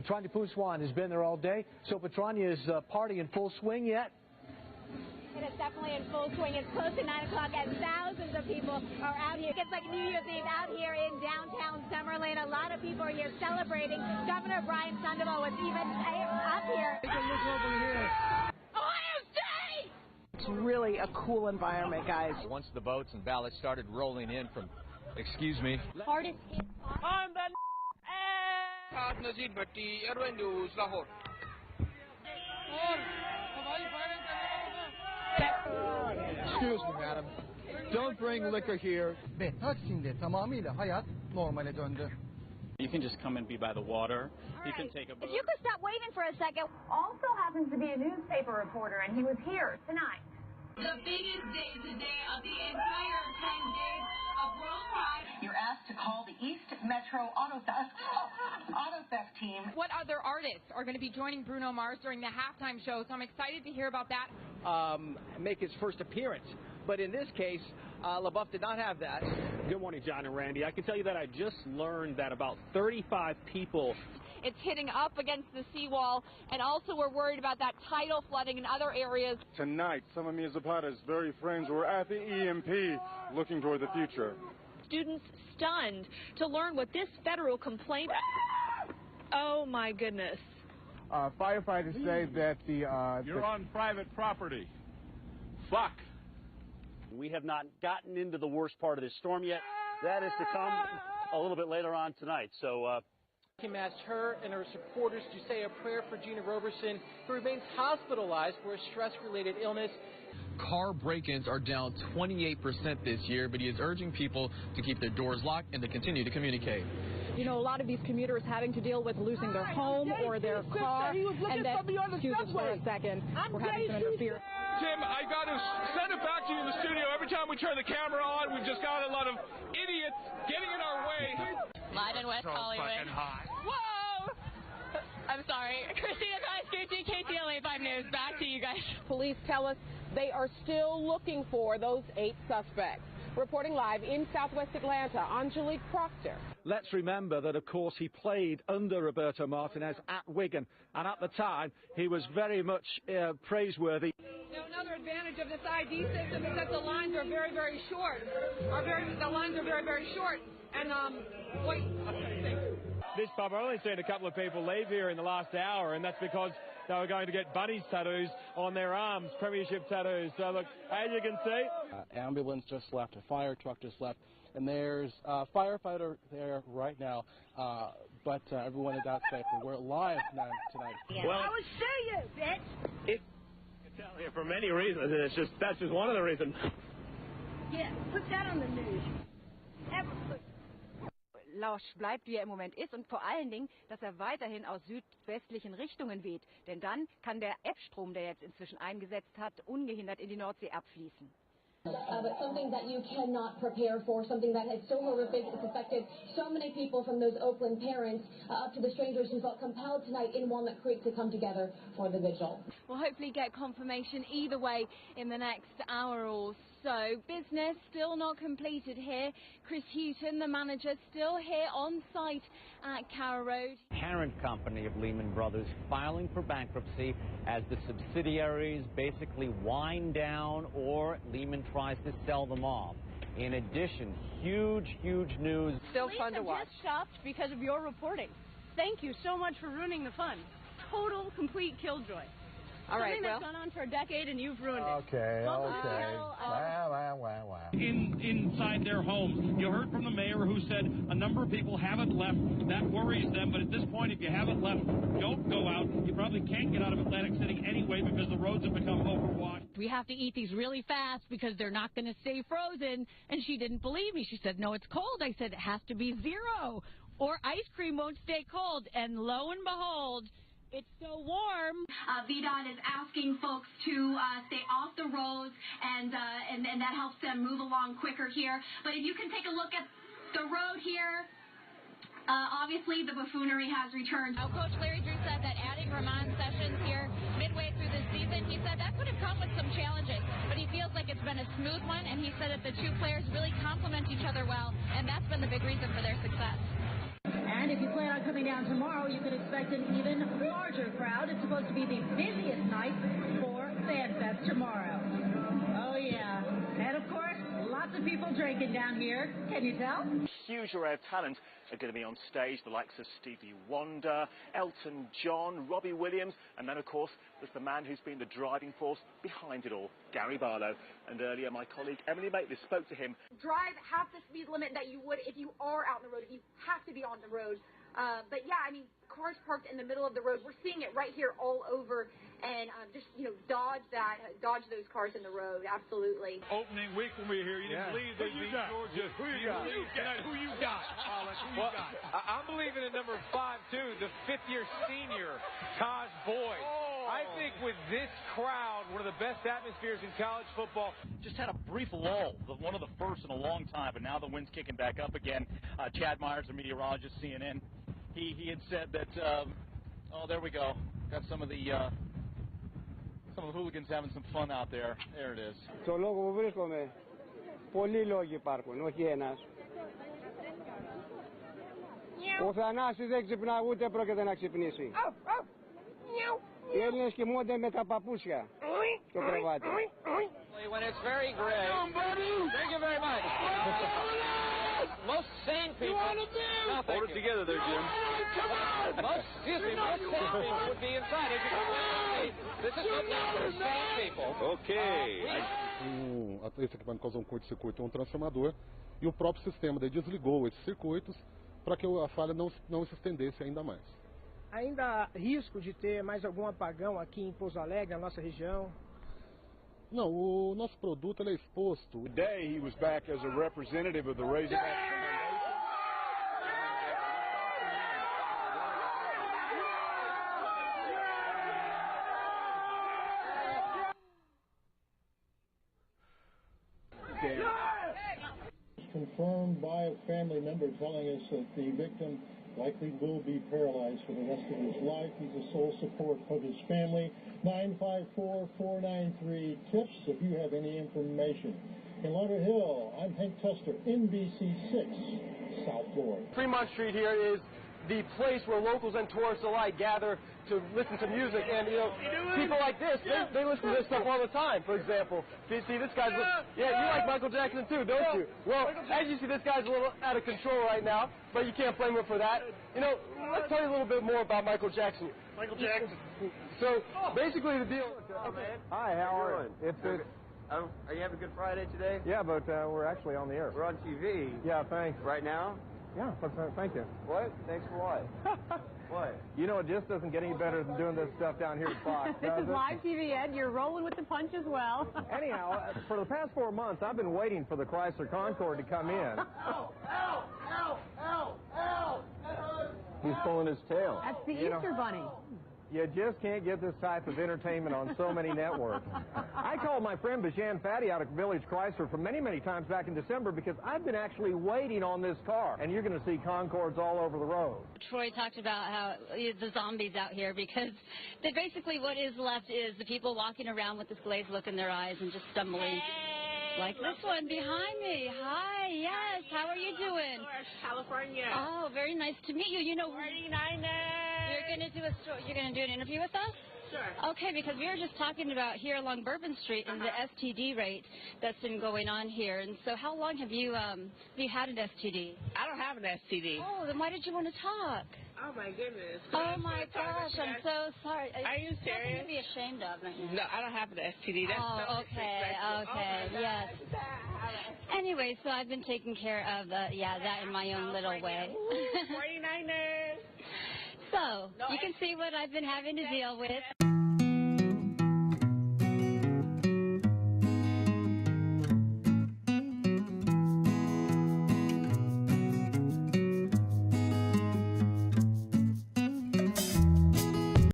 Petrania Pouswan has been there all day. So Petrania is party in full swing yet? It is definitely in full swing. It's close to 9 o'clock and thousands of people are out here. It's like New Year's Eve out here in downtown Summerlin. A lot of people are here celebrating. Governor Brian Sandoval was even up here. Take a look over here. Ohio State! It's really a cool environment, guys. Once the votes and ballots started rolling in from, excuse me. Hardest hit. Excuse me, madam. Don't bring liquor here. Taksim'de tamamıyla hayat normale döndü. You can just come and be by the water. You can take a boat. If you could stop waving for a second. Also happens to be a newspaper reporter, and he was here tonight. The biggest day today of the entire 10 days of World Pride. You're asked to call the East Metro Auto Theft team. What other artists are going to be joining Bruno Mars during the halftime show? So I'm excited to hear about that. Make his first appearance. But in this case, LaBeouf did not have that. Good morning, John and Randy. I can tell you that I just learned that about 35 people. It's hitting up against the seawall, and also we're worried about that tidal flooding in other areas. Tonight, some of Mia Zapata's very friends were at the EMP looking toward the future. Students stunned to learn what this federal complaint... Oh, my goodness. Firefighters say that You're on private property. Fuck. We have not gotten into the worst part of this storm yet. That is to come a little bit later on tonight. So, Kim asked her and her supporters to say a prayer for Gina Roberson, who remains hospitalized for a stress-related illness. Car break-ins are down 28% this year, but he is urging people to keep their doors locked and to continue to communicate. You know, a lot of these commuters having to deal with losing their home or their car, and then, excuse us for a second, we're having some interference. Tim, I got to send it back to you in the studio. Every time we turn the camera on, we've just got a lot of idiots getting in our way. Live in West Hollywood. Whoa! I'm sorry. Christina Kaiskouchi, KTLA 5 News. Back to you guys. Police tell us they are still looking for those 8 suspects. Reporting live in Southwest Atlanta, Angelique Proctor. Let's remember that, of course, he played under Roberto Martinez at Wigan, and at the time, he was very much praiseworthy. Now, another advantage of this ID system is that the lines are very, very short. The lines are very, very short. And, wait. this pub, I've only seen a couple of people leave here in the last hour, and that's because they were going to get bunnies tattoos on their arms, premiership tattoos. So, look, as you can see... ambulance just left, a fire truck just left, and there's a firefighter there right now, but everyone is out safe. We're live tonight. Well, I will show you, bitch! I can tell you for many reasons, and that's just one of the reasons. Yeah, put that on the news. Lausch bleibt, wie er im Moment ist, und vor allen Dingen, dass er weiterhin aus südwestlichen Richtungen weht. Denn dann kann der Ebstrom, der jetzt inzwischen eingesetzt hat, ungehindert in die Nordsee abfließen. But something that you cannot prepare for, something that is so horrific, it's affected so many people, from those Oakland parents up to the strangers who felt compelled tonight in Walnut Creek to come together for the vigil. We'll hopefully get confirmation either way in the next hour or so. Business still not completed here. Chris Houghton, the manager, still here on site at Carroll Road. Parent company of Lehman Brothers filing for bankruptcy as the subsidiaries basically wind down or Lehman tries to sell them off. In addition, huge news. Still fun to watch. Just stopped because of your reporting. Thank you so much for ruining the fun. Total, complete killjoy. All right, something that's gone on for a decade and you've ruined it. Okay. Wow. Inside their homes. You heard from the mayor who said a number of people haven't left. That worries them, but at this point, if you haven't left, don't go out. You probably can't get out of Atlantic City anyway because the roads have become overwashed. We have to eat these really fast because they're not going to stay frozen. And she didn't believe me. She said, no, it's cold. I said, it has to be 0 or ice cream won't stay cold. And lo and behold, it's so warm. VDOT is asking folks to stay off the roads, and that helps them move along quicker here. But if you can take a look at the road here, obviously the buffoonery has returned. Now, Coach Larry Drew said that adding Ramon Sessions here midway through the season, he said that could have come with some challenges, but he feels like it's been a smooth one, and he said that the two players really complement each other well, and that's been the big reason for their success. And if you plan on coming down tomorrow, you can expect an even larger crowd. It's supposed to be the busiest night for FanFest tomorrow. Oh, yeah. And, of course, lots of people drinking down here. Can you tell? Huge array of talent are going to be on stage, the likes of Stevie Wonder, Elton John, Robbie Williams, and then, of course, there's the man who's been the driving force behind it all, Gary Barlow. And earlier, my colleague Emily Maitlis spoke to him. Drive half the speed limit that you would if you are out on the road, if you have to be on the road. But, yeah, I mean, cars parked in the middle of the road. We're seeing it right here all over. And just, dodge those cars in the road, absolutely. Opening week when we were here, you didn't believe they'd beat Georgia. Who you got? Well, I'm believing in number 5, too, the fifth-year senior, Taj Boyd. I think with this crowd, one of the best atmospheres in college football. Just had a brief lull, one of the first in a long time, but now the wind's kicking back up again. Chad Myers, the meteorologist, CNN, he had said that, there we go. Got some of the hooligans having some fun out there. There it is. Στο λόγο που βρίσκομαι, πολλοί λόγοι υπάρχουν, όχι ένας. Ο Θανάσης δεν ξυπνά, ούτε πρόκειται να ξυπνήσει. Οι Έλληνες κοιμούνται με τα παπούσια στο κρεβάτι. When it's very gray. Thank you very much. Most sane people. Hold it together there, Jim. Most sane people would be inside. This is not for sane people. Okay. Esse equipamento causou um curto-circuito, um transformador, e o próprio sistema daí desligou esses circuitos para que a falha não se estendesse ainda mais. Ainda há risco de ter mais algum apagão aqui em Pouso Alegre, na nossa região? Não, o nosso produto ele é exposto. Today he was back as a representative of the Razorback. Confirmed by a family member telling us that the victim likely will be paralyzed for the rest of his life. He's the sole support of his family. 954-493-TIPS if you have any information. In Lauderhill, I'm Hank Tester, NBC6, South Florida. Fremont Street here is the place where locals and tourists alike gather to listen to music, and people like this, they listen to this stuff all the time. For example, you see this guy's, you like Michael Jackson too, don't you? Well, as you see, this guy's a little out of control right now, but you can't blame him for that. Let's tell you a little bit more about Michael Jackson. Michael Jackson. So basically, the deal. Hi, how are you? It's good. Are you having a good Friday today? Yeah, but we're actually on the air. We're on TV. Yeah, thanks. Right now? Yeah, thank you. What? Thanks for what? What? It just doesn't get any better than doing this stuff down here at Fox. This is live TV, Ed. You're rolling with the punch as well. Anyhow, for the past 4 months, I've been waiting for the Chrysler Concorde to come in. Ow! Ow! Ow! Ow! Ow! He's pulling his tail. That's the Easter Bunny. You just can't get this type of entertainment on so many networks. I called my friend Bijan Fatty out at Village Chrysler for many, many times back in December because I've been actually waiting on this car, and you're going to see Concords all over the road. Troy talked about how the zombies out here because basically what is left is the people walking around with this glazed look in their eyes and just stumbling. Like this one behind me. Hi, yes. How are you doing? California. Oh, very nice to meet you. 49ers. You're gonna do an interview with us? Sure. Okay, because we were just talking about here along Bourbon Street and the STD rate that's been going on here. And so, how long have you had an STD? I don't have an STD. Oh, then why did you want to talk? Oh my goodness. Oh my gosh, I'm so sorry. Are you serious? Nothing to be ashamed of, aren't you? No, I don't have an STD. That's okay, yes. Anyway, so I've been taking care of that in my own little way. 49ers. So, you can see what I've been having to deal with.